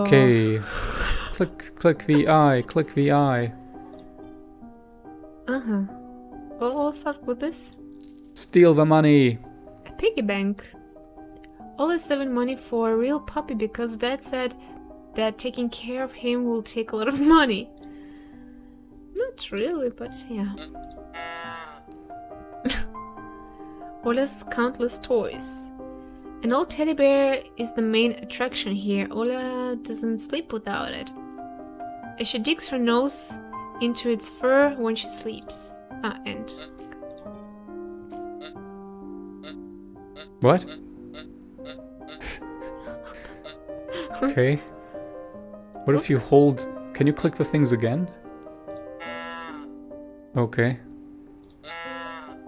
Okay. Click the eye, click the eye. Uh-huh. Well, I'll start with this. Steal the money. A piggy bank. Ola is saving money for a real puppy because Dad said that taking care of him will take a lot of money. Not really, but yeah. Ola's countless toys. An old teddy bear is the main attraction here. Ola doesn't sleep without it. She digs her nose into its fur when she sleeps. And... What? Okay. What if you hold... Can you click the things again? Okay.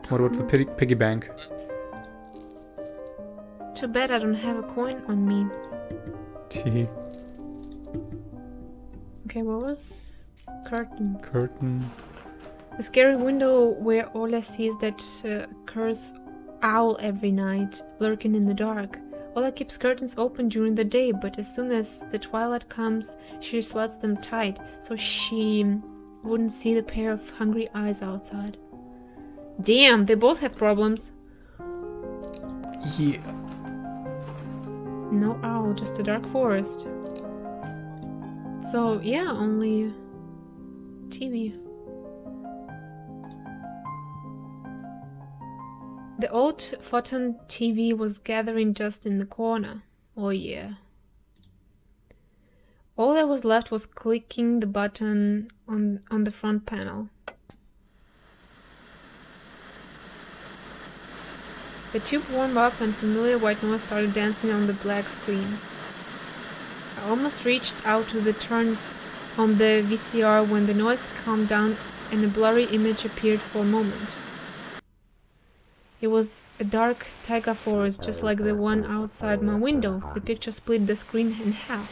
What about the piggy bank? Too bad I don't have a coin on me. Tee. Okay, what was... Curtains. Curtain. The scary window where Ola sees that cursed owl every night, lurking in the dark. Ola keeps curtains open during the day, but as soon as the twilight comes, she sluts them tight, so she wouldn't see the pair of hungry eyes outside. Damn, they both have problems. Yeah. No owl, just a dark forest. So, yeah, only TV. The old photon TV was gathering dust in the corner. Oh yeah. All that was left was clicking the button on the front panel. The tube warmed up and familiar white noise started dancing on the black screen. I almost reached out to the turn on the VCR when the noise calmed down and a blurry image appeared for a moment. It was a dark taiga forest just like the one outside my window. The picture split the screen in half.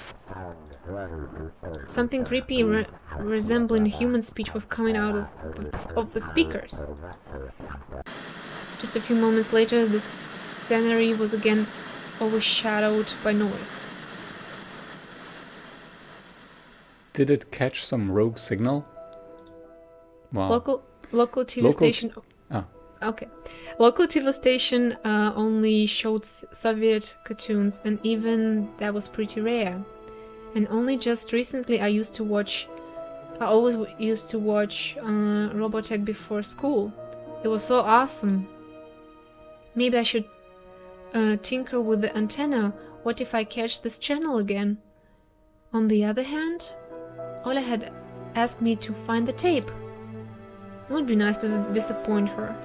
Something creepy resembling human speech was coming out of the speakers. Just a few moments later, the scenery was again overshadowed by noise. Did it catch some rogue signal? Wow. Local TV station... Okay. Local TV station only showed Soviet cartoons, and even that was pretty rare. And only just recently I always used to watch Robotech before school. It was so awesome. Maybe I should tinker with the antenna. What if I catch this channel again? On the other hand, Ola had asked me to find the tape. It would be nice to disappoint her.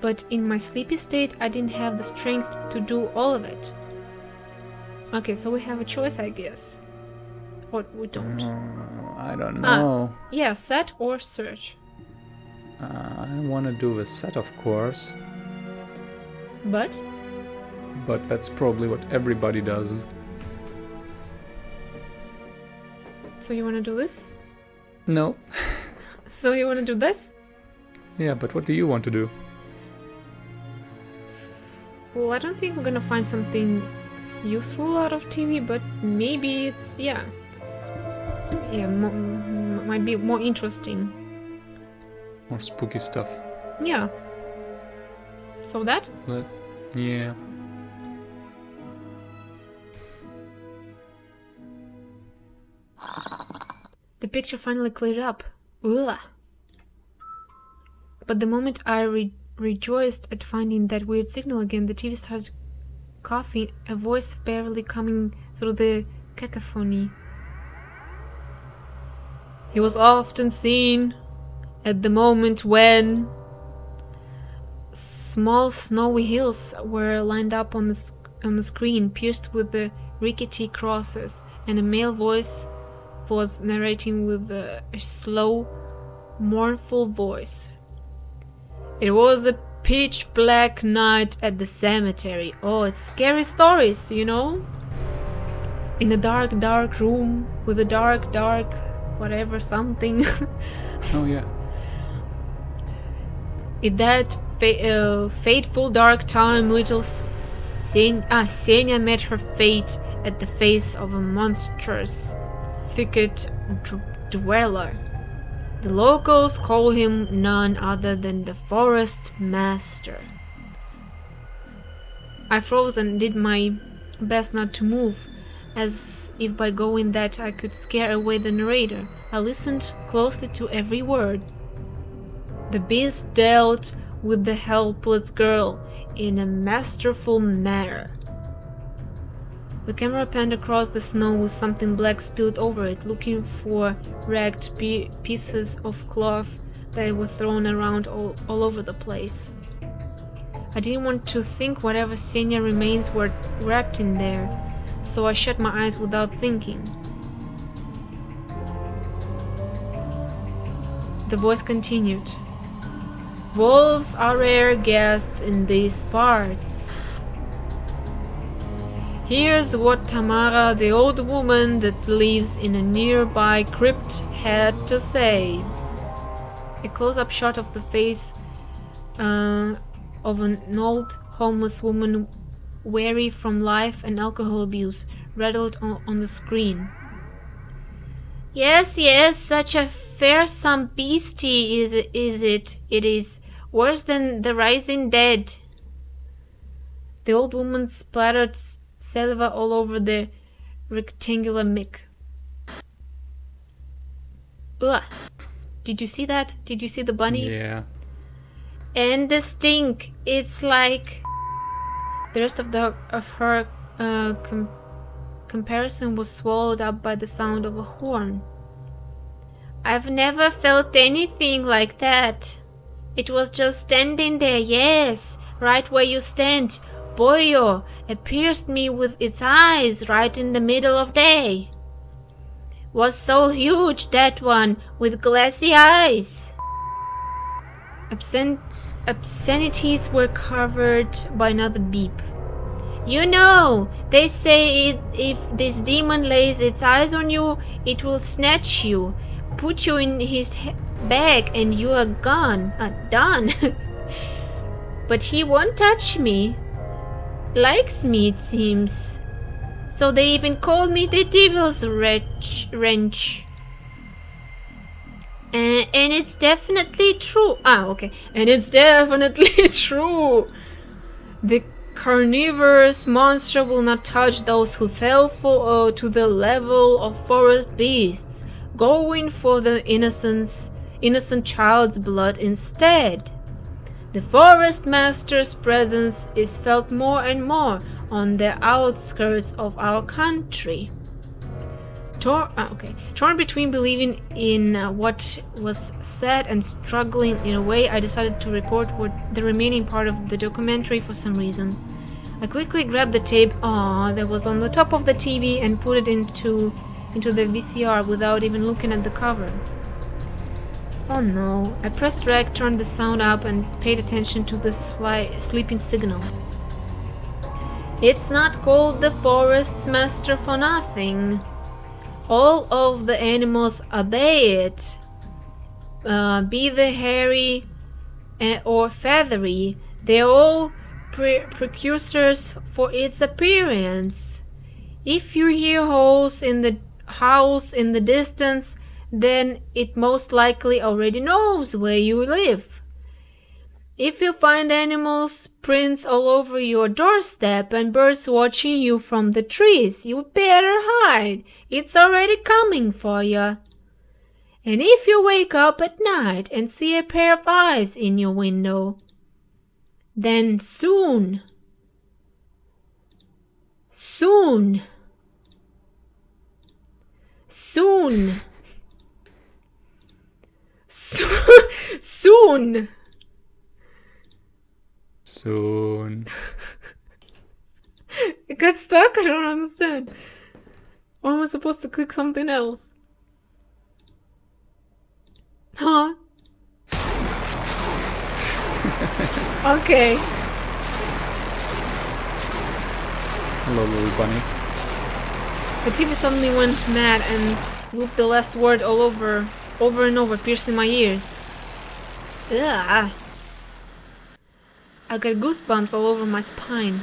But in my sleepy state, I didn't have the strength to do all of it. Okay, so we have a choice, I guess. Or we don't. I don't know. Yeah, set or search. I want to do a set, of course. But that's probably what everybody does. So you want to do this? No. So you want to do this? Yeah, but what do you want to do? Well, I don't think we're gonna find something useful out of TV, but maybe might be more interesting. More spooky stuff. Yeah. So that? Yeah. The picture finally cleared up. Ugh. But the moment I rejoiced at finding that weird signal again, the TV started coughing, a voice barely coming through the cacophony. He was often seen at the moment when small snowy hills were lined up on the screen, pierced with the rickety crosses, and a male voice was narrating with a slow, mournful voice. It was a pitch black night at the cemetery. Oh, it's scary stories, you know? In a dark, dark room with a dark, whatever, something. Oh, yeah. In that fateful dark time, little Senya met her fate at the face of a monstrous thicket dweller. The locals call him none other than the Forest Master. I froze and did my best not to move, as if by going that I could scare away the narrator. I listened closely to every word. The beast dealt with the helpless girl in a masterful manner. The camera panned across the snow with something black spilled over it, looking for ragged pieces of cloth that were thrown around all over the place. I didn't want to think whatever senior remains were wrapped in there, so I shut my eyes without thinking. The voice continued. Wolves are rare guests in these parts. Here's what Tamara, the old woman that lives in a nearby crypt, had to say. A close-up shot of the face of an old homeless woman weary from life and alcohol abuse rattled on the screen. Yes, yes, such a fearsome beastie is it. It is worse than the rising dead. The old woman splattered saliva all over the rectangular mic. Ugh. Did you see that? Did you see the bunny? Yeah. And the stink. It's like... The rest of her comparison was swallowed up by the sound of a horn. I've never felt anything like that. It was just standing there, yes, right where you stand. Boyo, it pierced me with its eyes right in the middle of day. Was so huge, that one, with glassy eyes. Obscenities were covered by another beep. You know, they say if this demon lays its eyes on you, it will snatch you, put you in his bag, and you are gone, done. But he won't touch me. Likes me, it seems. So they even called me the Devil's Wrench. And it's definitely true. Okay. And it's definitely true. The carnivorous monster will not touch those who fell to the level of forest beasts, going for the innocent child's blood instead. The Forest Master's presence is felt more and more on the outskirts of our country. Torn between believing in what was said and struggling in a way, I decided to record the remaining part of the documentary for some reason. I quickly grabbed the tape that was on the top of the TV and put it into the VCR without even looking at the cover. Oh no. I pressed rec, turned the sound up, and paid attention to the sleeping signal. It's not called the Forest Master for nothing. All of the animals obey it. Be they hairy or feathery, they're all precursors for its appearance. If you hear howls in the distance, then it most likely already knows where you live. If you find animals' prints all over your doorstep and birds watching you from the trees, you better hide. It's already coming for you. And if you wake up at night and see a pair of eyes in your window, then soon, soon It got stuck? I don't understand. Or am I supposed to click something else? Huh? Okay. Hello, little bunny. The TV suddenly went mad and looped the last word over and over, piercing my ears. Ugh. I got goosebumps all over my spine.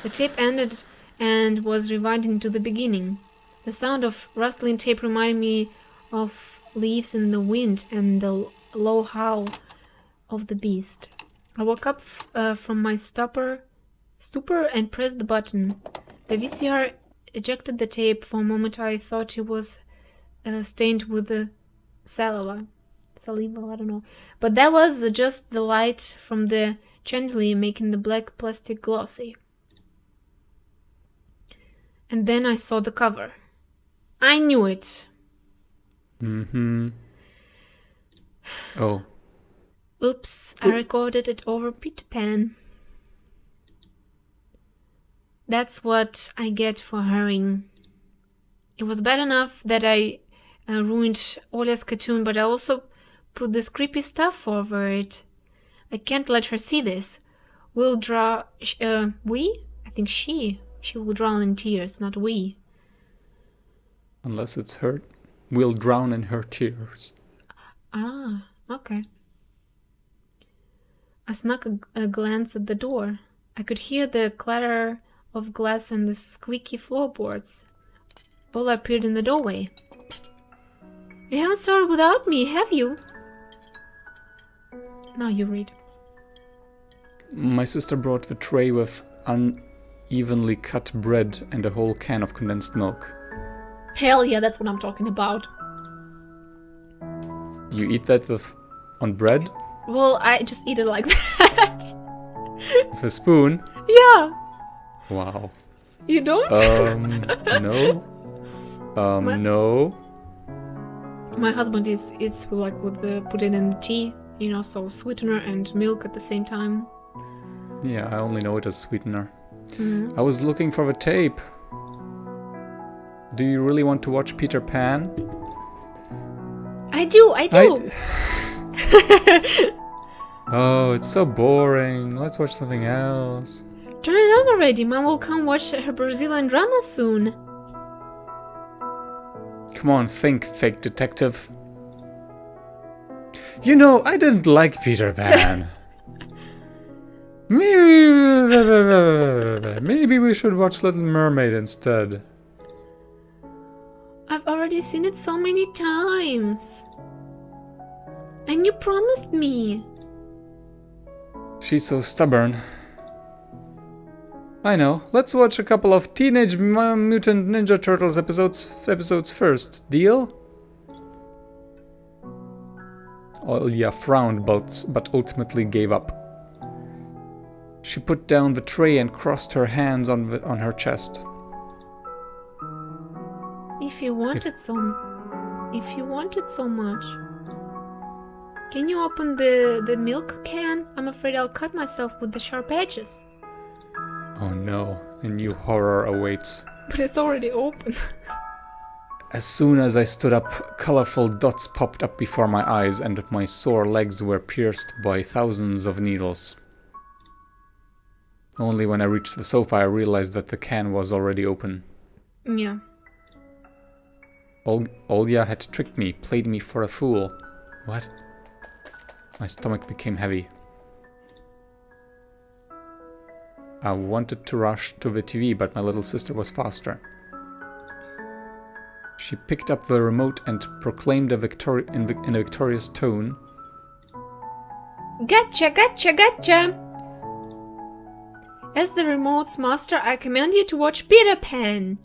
The tape ended and was rewinding to the beginning. The sound of rustling tape reminded me of leaves in the wind and the low howl of the beast. I woke up from my stupor and pressed the button. The VCR ejected the tape. For a moment I thought it was stained with the saliva, I don't know. But that was just the light from the chandelier making the black plastic glossy. And then I saw the cover. I knew it. Oh. Oops, I recorded it over Peter Pan. That's what I get for hurrying. It was bad enough that I ruined Olya's cartoon, but I also put this creepy stuff over it. I can't let her see this. We'll draw... we? I think she. She will drown in tears, not we. Unless it's her. We'll drown in her tears. Ah, okay. I snuck a glance at the door. I could hear the clatter of glass and the squeaky floorboards. Ola appeared in the doorway. You haven't started without me, have you? Now you read. My sister brought the tray with unevenly cut bread and a whole can of condensed milk. Hell yeah, that's what I'm talking about. You eat that on bread? Well, I just eat it like that. With a spoon? Yeah. Wow. You don't? No. No. My husband is with the put it in the tea, so sweetener and milk at the same time. Yeah, I only know it as sweetener. Mm. I was looking for the tape. Do you really want to watch Peter Pan? I do. Oh, it's so boring. Let's watch something else. Turn it on already. Mom will come watch her Brazilian drama soon. Come on, think, fake detective. You know, I didn't like Peter Pan. Maybe we should watch Little Mermaid instead. I've already seen it so many times. And you promised me. She's so stubborn. I know. Let's watch a couple of Teenage Mutant Ninja Turtles episodes first. Deal? Olya frowned, but ultimately gave up. She put down the tray and crossed her hands on her chest. If you wanted so much, can you open the milk can? I'm afraid I'll cut myself with the sharp edges. Oh no, a new horror awaits. But it's already open. As soon as I stood up, colorful dots popped up before my eyes and my sore legs were pierced by thousands of needles. Only when I reached the sofa I realized that the can was already open. Yeah. Olya had tricked me, played me for a fool. What? My stomach became heavy. I wanted to rush to the TV, but my little sister was faster. She picked up the remote and proclaimed in a victorious tone, Gotcha, gotcha, gotcha! As the remote's master, I command you to watch Peter Pan!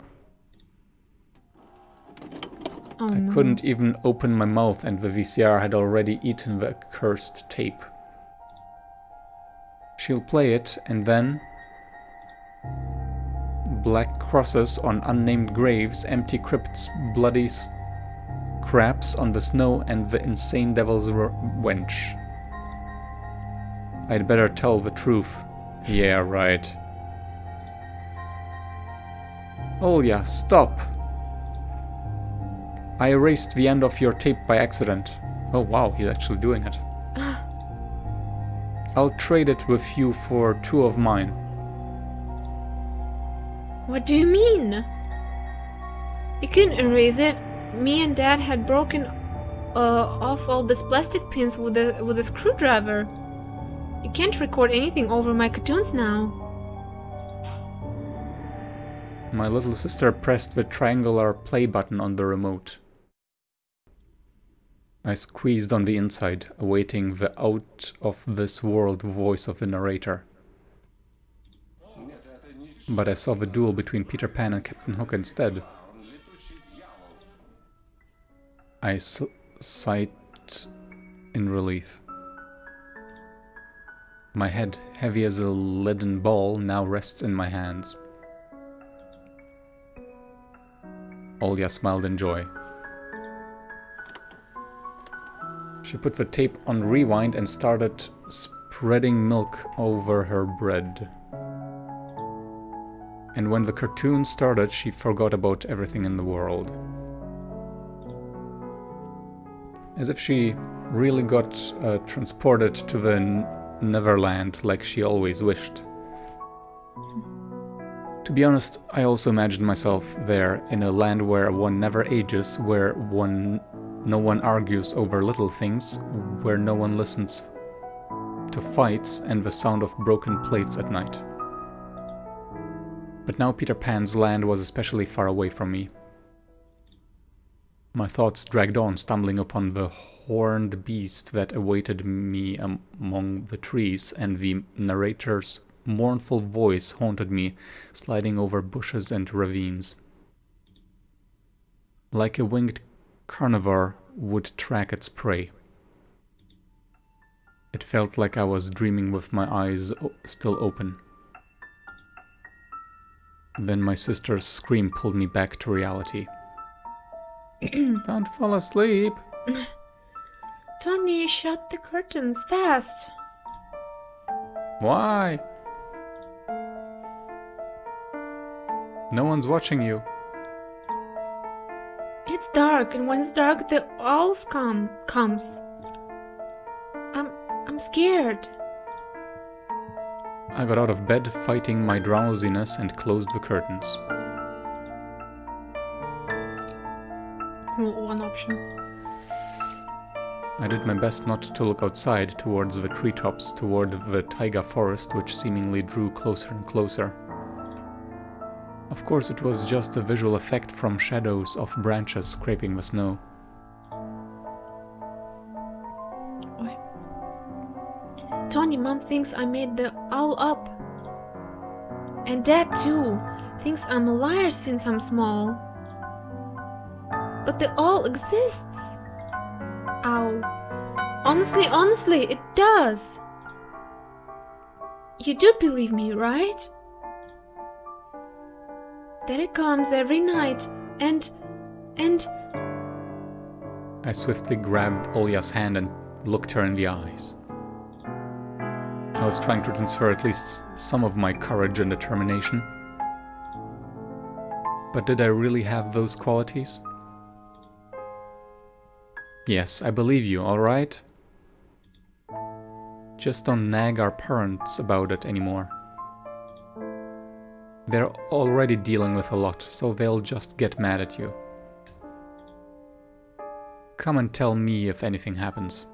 Oh, I couldn't even open my mouth and the VCR had already eaten the accursed tape. She'll play it and then... Black crosses on unnamed graves, empty crypts, bloody scraps on the snow, and the insane devil's wench. I'd better tell the truth. Yeah, right. Olya, stop! I erased the end of your tape by accident. Oh wow, he's actually doing it. I'll trade it with you for 2 of mine. What do you mean? You couldn't erase it. Me and Dad had broken off all these plastic pins with a screwdriver. You can't record anything over my cartoons now. My little sister pressed the triangular play button on the remote. I squeezed on the inside, awaiting the out-of-this-world voice of the narrator. But I saw the duel between Peter Pan and Captain Hook instead. I sighed in relief. My head, heavy as a leaden ball, now rests in my hands. Olya smiled in joy. She put the tape on rewind and started spreading milk over her bread. And when the cartoon started, she forgot about everything in the world. As if she really got transported to the Neverland like she always wished. To be honest, I also imagined myself there, in a land where one never ages, where no one argues over little things, where no one listens to fights and the sound of broken plates at night. But now Peter Pan's land was especially far away from me. My thoughts dragged on, stumbling upon the horned beast that awaited me among the trees, and the narrator's mournful voice haunted me, sliding over bushes and ravines. Like a winged carnivore would track its prey. It felt like I was dreaming with my eyes still open. Then my sister's scream pulled me back to reality. Don't fall asleep. Tony, shut the curtains fast. Why? No one's watching you. It's dark, and when it's dark, the owls comes. I'm scared. I got out of bed, fighting my drowsiness, and closed the curtains. One option. I did my best not to look outside, towards the treetops, toward the taiga forest, which seemingly drew closer and closer. Of course, it was just a visual effect from shadows of branches scraping the snow. Tony, Mom thinks I made the owl up. And Dad too thinks I'm a liar since I'm small. But the owl exists. Ow. Honestly, it does. You do believe me, right? That it comes every night and... I swiftly grabbed Olya's hand and looked her in the eyes. I was trying to transfer at least some of my courage and determination. But did I really have those qualities? Yes, I believe you, alright? Just don't nag our parents about it anymore. They're already dealing with a lot, so they'll just get mad at you. Come and tell me if anything happens.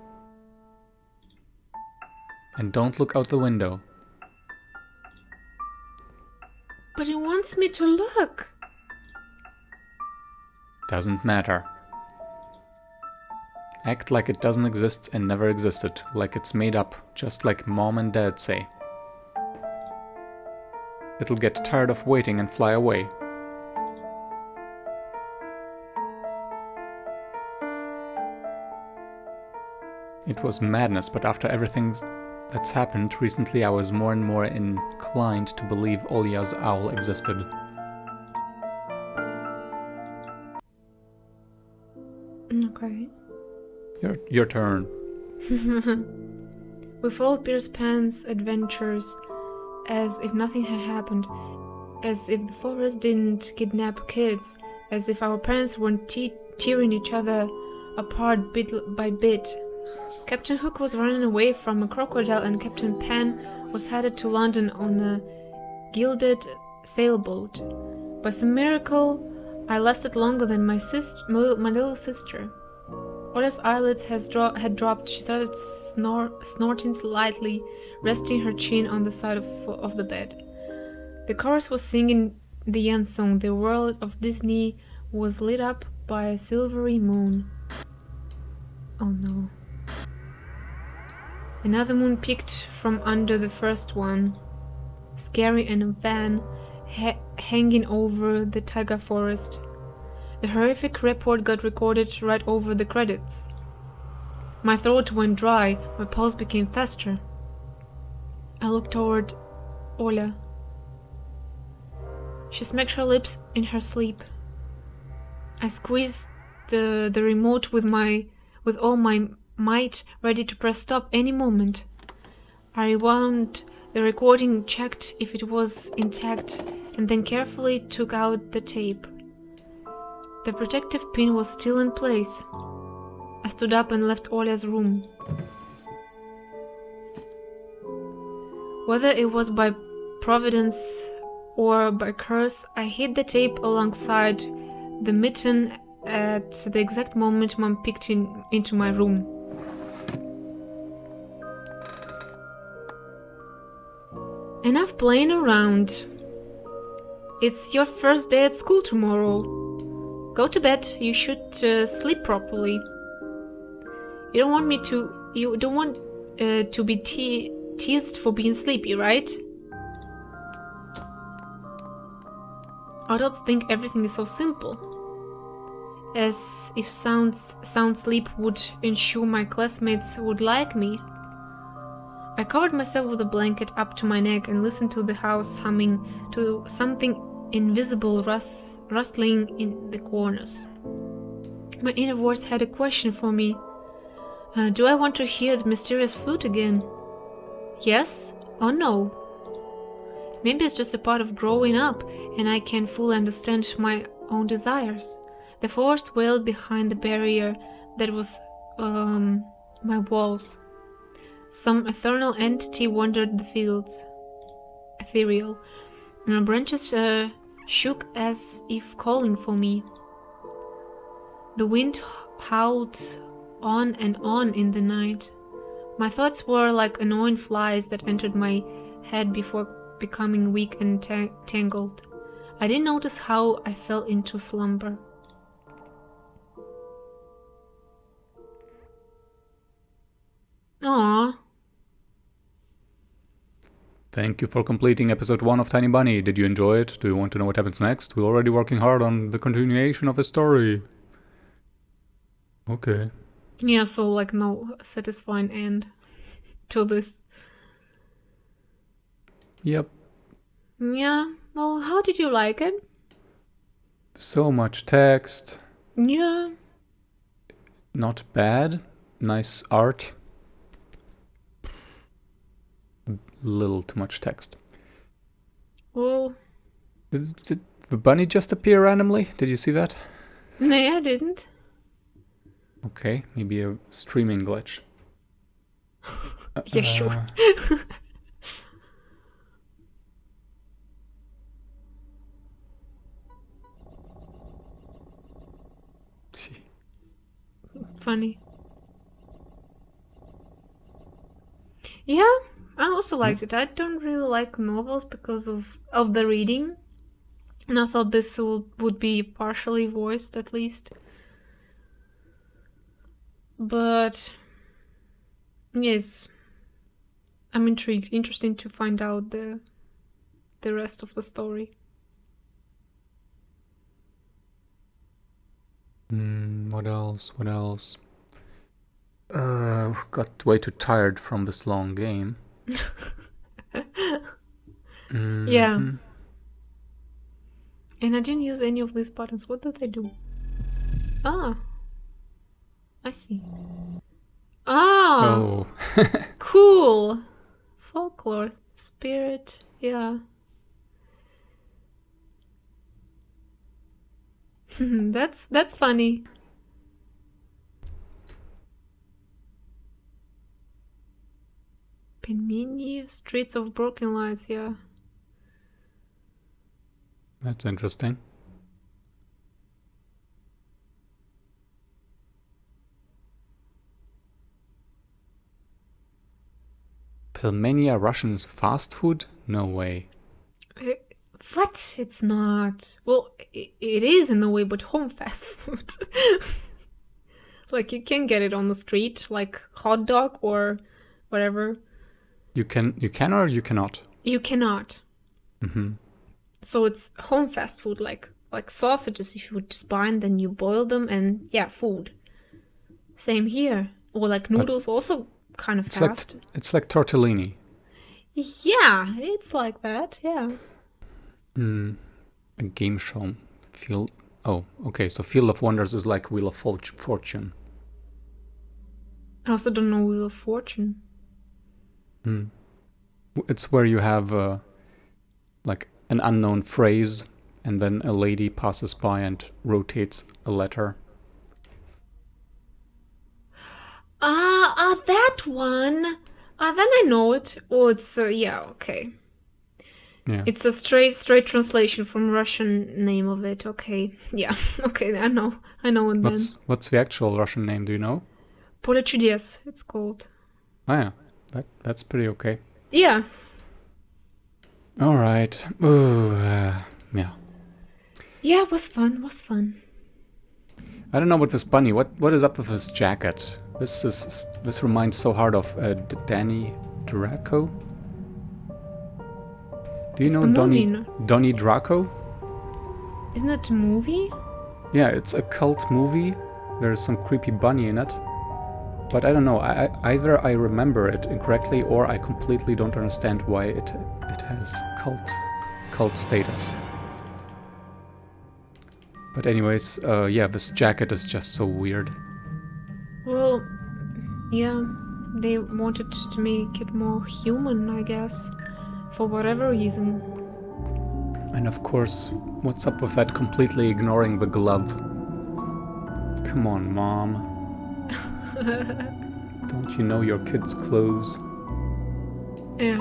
And don't look out the window. But it wants me to look. Doesn't matter. Act like it doesn't exist and never existed, like it's made up, just like Mom and Dad say. It'll get tired of waiting and fly away. It was madness, but after everything that's happened recently, I was more and more inclined to believe Olya's owl existed. Okay. Your turn. We followed Peter Pan's adventures as if nothing had happened, as if the forest didn't kidnap kids, as if our parents weren't tearing each other apart bit by bit. Captain Hook was running away from a crocodile and Captain Pan was headed to London on a gilded sailboat. By some miracle, I lasted longer than my little sister. Olya's eyelids had dropped. She started snorting slightly, resting her chin on the side of the bed. The chorus was singing the end song, the world of Disney was lit up by a silvery moon. Oh no. Another moon peeked from under the first one, scary and a van hanging over the taiga forest. The horrific report got recorded right over the credits. My throat went dry, my pulse became faster. I looked toward Ola. She smacked her lips in her sleep. I squeezed the remote with all my might, ready to press stop any moment. I rewound the recording, checked if it was intact, and then carefully took out the tape. The protective pin was still in place. I stood up and left Ola's room. Whether it was by providence or by curse, I hid the tape alongside the mitten at the exact moment Mom peeked into my room. Enough playing around. It's your first day at school tomorrow. Go to bed. You should sleep properly. You don't want to be teased for being sleepy, right? Adults think everything is so simple. As if sound sleep would ensure my classmates would like me. I covered myself with a blanket up to my neck and listened to the house humming, to something invisible rustling in the corners. My inner voice had a question for me. Do I want to hear the mysterious flute again? Yes or no? Maybe it's just a part of growing up and I can fully understand my own desires. The forest wailed behind the barrier that was my walls. Some ethereal entity wandered the fields. Ethereal. And branches shook as if calling for me. The wind howled on and on in the night. My thoughts were like annoying flies that entered my head before becoming weak and tangled. I didn't notice how I fell into slumber. Aww. Thank you for completing episode 1 of Tiny Bunny. Did you enjoy it? Do you want to know what happens next? We're already working hard on the continuation of the story. Okay. Yeah, so like no satisfying end to this. Yep. Yeah, well, how did you like it? So much text. Yeah. Not bad. Nice art. Little too much text. Well, Did the bunny just appear randomly? Did you see that? no, I didn't. Okay, maybe a streaming glitch. Yeah, sure. Funny. Yeah, I also liked it. I don't really like novels because of the reading. And I thought this would be partially voiced at least. But yes, I'm intrigued. Interesting to find out the rest of the story. What else? What else? Got way too tired from this long game. Yeah. And I didn't use any of these buttons. What do they do? Ah. I see. Ah. Oh. Cool. Folklore. Spirit. Yeah. That's funny. Penmini, Streets of Broken Lights, yeah. That's interesting. Pelmenia Russian's fast food? No way. What? It's not. Well, it is in a way, but home fast food. Like, you can get it on the street, like hot dog or whatever. You can or you cannot? You cannot. Mm-hmm. So it's home fast food, like sausages. If you would just buy and then you boil them, and yeah, food. Same here. Or like noodles, also kind of fast. It's like tortellini. Yeah, it's like that. Yeah. A game show. Oh, okay. So Field of Wonders is like Wheel of Fortune. I also don't know Wheel of Fortune. It's where you have like an unknown phrase, and then a lady passes by and rotates a letter. That one. Then I know it. Oh, it's yeah, okay. Yeah. It's a straight translation from Russian name of it. Okay, yeah, okay, I know it then. What's the actual Russian name? Do you know? Поле чудес, it's called. Oh yeah, that's pretty okay. Yeah. All right. Ooh, yeah. Yeah, it was fun. I don't know what this bunny. What is up with this jacket? This reminds so hard of Danny Draco. Do you know Donnie Draco? Isn't it a movie? Yeah, it's a cult movie. There's some creepy bunny in it. But I don't know, either I remember it incorrectly or I completely don't understand why it has cult status. But anyways, yeah, this jacket is just so weird. Well, yeah, they wanted to make it more human, I guess, for whatever reason. And of course, what's up with that completely ignoring the glove? Come on, Mom. Don't you know your kid's clothes? Yeah.